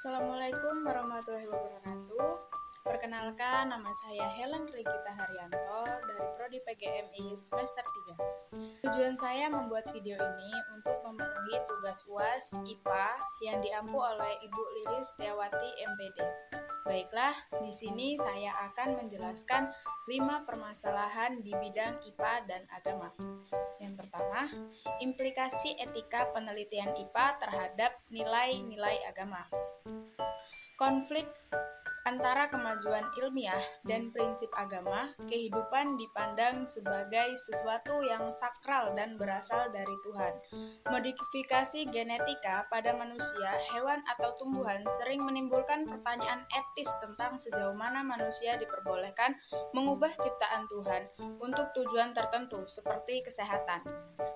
Assalamualaikum warahmatullahi wabarakatuh. Perkenalkan, nama saya Helen Regita Haryanto dari Prodi PGMI semester 3. Tujuan saya membuat video ini untuk memenuhi tugas UAS IPA yang diampu oleh Ibu Lilis Setiawati MPD. Baiklah, di sini saya akan menjelaskan 5 permasalahan di bidang IPA dan agama. Yang pertama, implikasi etika penelitian IPA terhadap nilai-nilai agama. Konflik antara kemajuan ilmiah dan prinsip agama, kehidupan dipandang sebagai sesuatu yang sakral dan berasal dari Tuhan. Modifikasi genetika pada manusia, hewan, atau tumbuhan sering menimbulkan pertanyaan etis tentang sejauh mana manusia diperbolehkan mengubah ciptaan Tuhan untuk tujuan tertentu seperti kesehatan.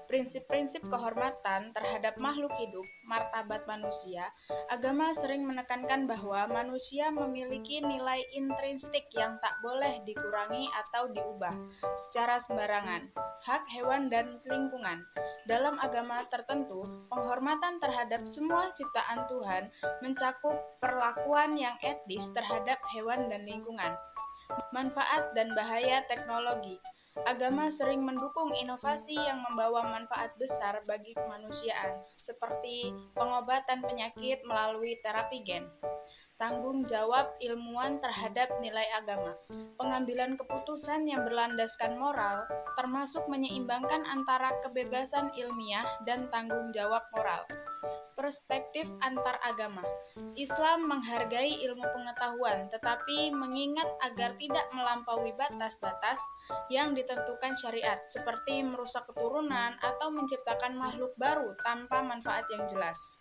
Prinsip-prinsip kehormatan terhadap makhluk hidup, martabat manusia, agama sering menekankan bahwa manusia memiliki nilai intrinsik yang tak boleh dikurangi atau diubah secara sembarangan. Hak hewan dan lingkungan. Dalam agama tertentu, penghormatan terhadap semua ciptaan Tuhan mencakup perlakuan yang etis terhadap hewan dan lingkungan. Manfaat dan bahaya teknologi. Agama sering mendukung inovasi yang membawa manfaat besar bagi kemanusiaan, seperti pengobatan penyakit melalui terapi gen. Tanggung jawab ilmuwan terhadap nilai agama. Pengambilan keputusan yang berlandaskan moral, termasuk menyeimbangkan antara kebebasan ilmiah dan tanggung jawab moral. Perspektif antar agama. Islam menghargai ilmu pengetahuan, tetapi mengingat agar tidak melampaui batas-batas yang ditentukan syariat, seperti merusak keturunan atau menciptakan makhluk baru tanpa manfaat yang jelas.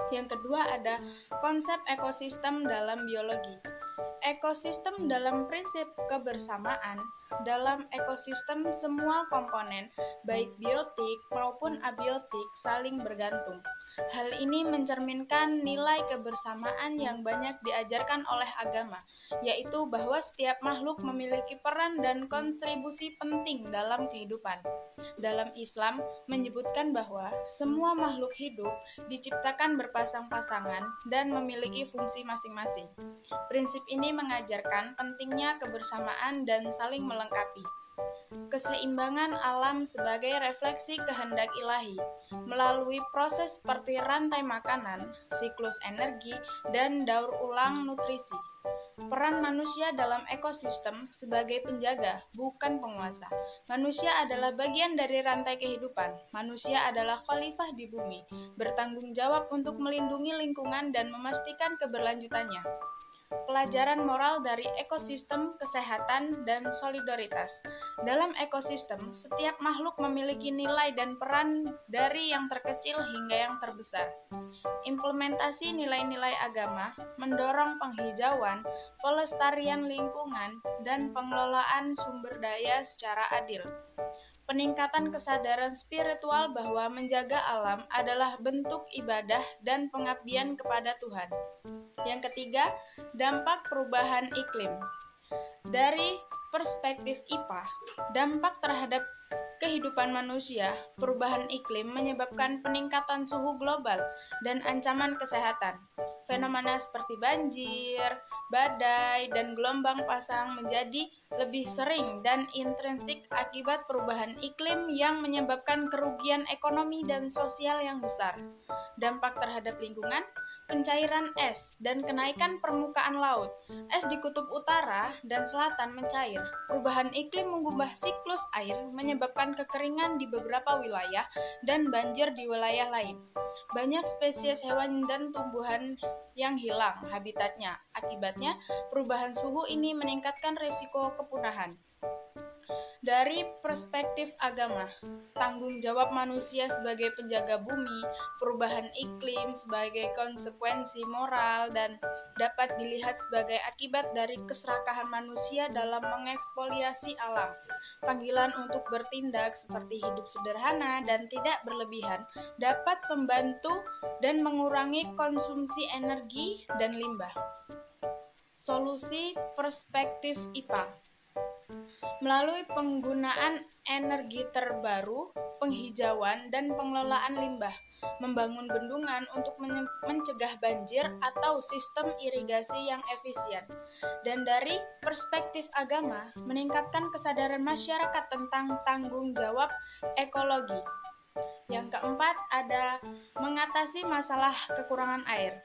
Yang kedua ada konsep ekosistem dalam biologi. Ekosistem dalam prinsip kebersamaan. Dalam ekosistem semua komponen, baik biotik maupun abiotik, saling bergantung. Hal ini mencerminkan nilai kebersamaan yang banyak diajarkan oleh agama, yaitu bahwa setiap makhluk memiliki peran dan kontribusi penting dalam kehidupan. Dalam Islam menyebutkan bahwa semua makhluk hidup diciptakan berpasang-pasangan dan memiliki fungsi masing-masing. Prinsip ini mengajarkan pentingnya kebersamaan dan saling melengkapi. Keseimbangan alam sebagai refleksi kehendak ilahi melalui proses seperti rantai makanan, siklus energi, dan daur ulang nutrisi. Peran manusia dalam ekosistem sebagai penjaga, bukan penguasa. Manusia adalah bagian dari rantai kehidupan. Manusia adalah khalifah di bumi, bertanggung jawab untuk melindungi lingkungan dan memastikan keberlanjutannya. Pelajaran moral dari ekosistem, kesehatan, dan solidaritas. Dalam ekosistem, setiap makhluk memiliki nilai dan peran dari yang terkecil hingga yang terbesar. Implementasi nilai-nilai agama mendorong penghijauan, pelestarian lingkungan, dan pengelolaan sumber daya secara adil. Peningkatan kesadaran spiritual bahwa menjaga alam adalah bentuk ibadah dan pengabdian kepada Tuhan. Yang ketiga, dampak perubahan iklim. Dari perspektif IPA, dampak terhadap kehidupan manusia, perubahan iklim menyebabkan peningkatan suhu global dan ancaman kesehatan. Fenomena seperti banjir, badai, dan gelombang pasang menjadi lebih sering dan intrinsik akibat perubahan iklim yang menyebabkan kerugian ekonomi dan sosial yang besar. Dampak terhadap lingkungan, pencairan es dan kenaikan permukaan laut. Es di kutub utara dan selatan mencair. Perubahan iklim mengubah siklus air, menyebabkan kekeringan di beberapa wilayah dan banjir di wilayah lain. Banyak spesies hewan dan tumbuhan yang hilang habitatnya. Akibatnya, perubahan suhu ini meningkatkan risiko kepunahan. Dari perspektif agama, tanggung jawab manusia sebagai penjaga bumi, perubahan iklim sebagai konsekuensi moral, dan dapat dilihat sebagai akibat dari keserakahan manusia dalam mengekspoliasi alam. Panggilan untuk bertindak seperti hidup sederhana dan tidak berlebihan dapat membantu dan mengurangi konsumsi energi dan limbah. Solusi perspektif IPA melalui penggunaan energi terbaru, penghijauan, dan pengelolaan limbah, membangun bendungan untuk mencegah banjir atau sistem irigasi yang efisien. Dan dari perspektif agama, meningkatkan kesadaran masyarakat tentang tanggung jawab ekologi. Yang keempat, ada mengatasi masalah kekurangan air.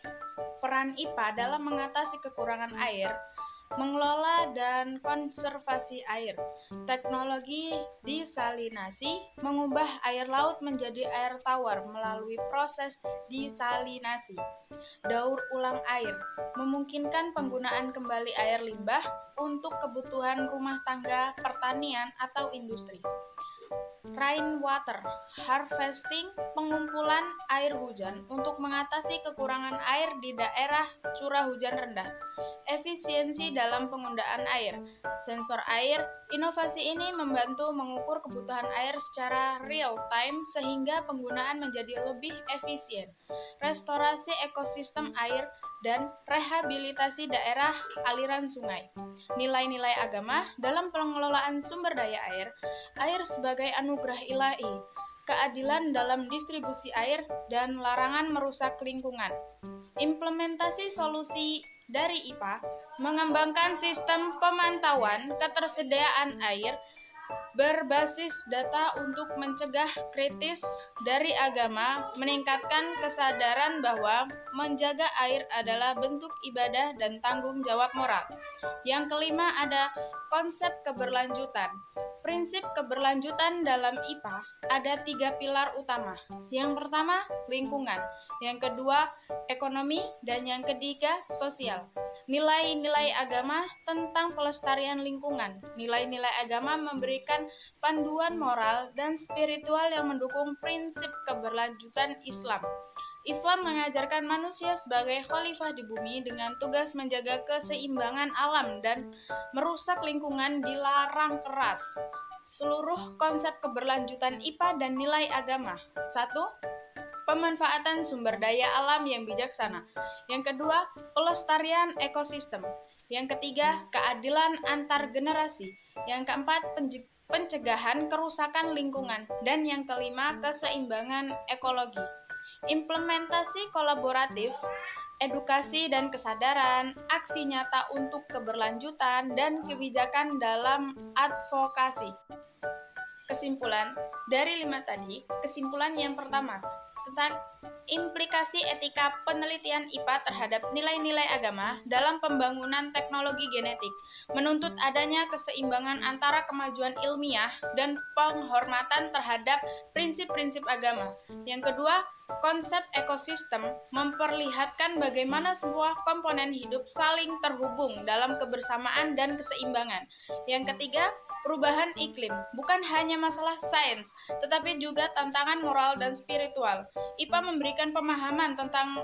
Peran IPA dalam mengatasi kekurangan air, mengelola dan konservasi air. Teknologi desalinasi mengubah air laut menjadi air tawar melalui proses desalinasi. Daur ulang air memungkinkan penggunaan kembali air limbah untuk kebutuhan rumah tangga, pertanian, atau industri. Rainwater harvesting, pengumpulan air hujan untuk mengatasi kekurangan air di daerah curah hujan rendah. Efisiensi dalam penggunaan air. Sensor air, inovasi ini membantu mengukur kebutuhan air secara real time sehingga penggunaan menjadi lebih efisien. Restorasi ekosistem air dan rehabilitasi daerah aliran sungai. Nilai-nilai agama dalam pengelolaan sumber daya air, air sebagai anugerah ilahi, keadilan dalam distribusi air, dan larangan merusak lingkungan. Implementasi solusi dari IPA mengembangkan sistem pemantauan ketersediaan air berbasis data untuk mencegah kritis. Dari agama, meningkatkan kesadaran bahwa menjaga air adalah bentuk ibadah dan tanggung jawab moral. Yang kelima, ada konsep keberlanjutan. Prinsip keberlanjutan dalam IPA ada 3 pilar utama. Yang pertama, lingkungan. Yang kedua, ekonomi. Dan yang ketiga, sosial. Nilai-nilai agama tentang pelestarian lingkungan. Nilai-nilai agama memberikan panduan moral dan spiritual yang mendukung prinsip keberlanjutan Islam. Islam mengajarkan manusia sebagai khalifah di bumi dengan tugas menjaga keseimbangan alam dan merusak lingkungan dilarang keras. Seluruh konsep keberlanjutan IPA dan nilai agama. 1. Pemanfaatan sumber daya alam yang bijaksana. Yang kedua, pelestarian ekosistem. Yang ketiga, keadilan antar generasi. Yang keempat, pencegahan kerusakan lingkungan. Dan yang kelima, keseimbangan ekologi. Implementasi kolaboratif, edukasi dan kesadaran, aksi nyata untuk keberlanjutan, dan kebijakan dalam advokasi. Kesimpulan dari 5 tadi, kesimpulan yang pertama, tentang implikasi etika penelitian IPA terhadap nilai-nilai agama dalam pembangunan teknologi genetik, menuntut adanya keseimbangan antara kemajuan ilmiah dan penghormatan terhadap prinsip-prinsip agama. Yang kedua, konsep ekosistem memperlihatkan bagaimana semua komponen hidup saling terhubung dalam kebersamaan dan keseimbangan. Yang ketiga, perubahan iklim bukan hanya masalah sains, tetapi juga tantangan moral dan spiritual. IPA memberikan pemahaman tentang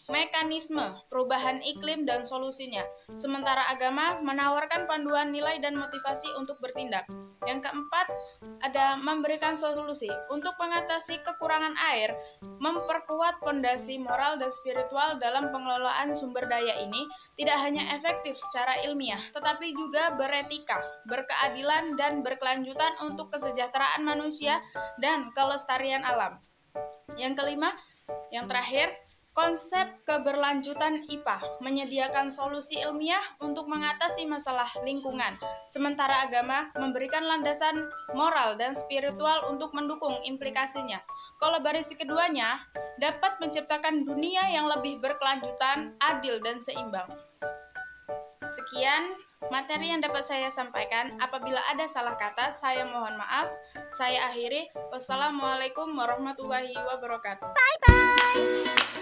mekanisme perubahan iklim dan solusinya, sementara agama menawarkan panduan nilai dan motivasi untuk bertindak. Yang keempat, ada memberikan solusi untuk mengatasi kekurangan air, memperkuat fondasi moral dan spiritual dalam pengelolaan sumber daya ini tidak hanya efektif secara ilmiah, tetapi juga beretika, berkeadilan, dan berkelanjutan untuk kesejahteraan manusia dan kelestarian alam. Yang kelima, yang terakhir, konsep keberlanjutan IPA menyediakan solusi ilmiah untuk mengatasi masalah lingkungan, sementara agama memberikan landasan moral dan spiritual untuk mendukung implikasinya. Kolaborasi keduanya dapat menciptakan dunia yang lebih berkelanjutan, adil, dan seimbang. Sekian materi yang dapat saya sampaikan. Apabila ada salah kata, saya mohon maaf. Saya akhiri. Wassalamualaikum warahmatullahi wabarakatuh. Bye-bye.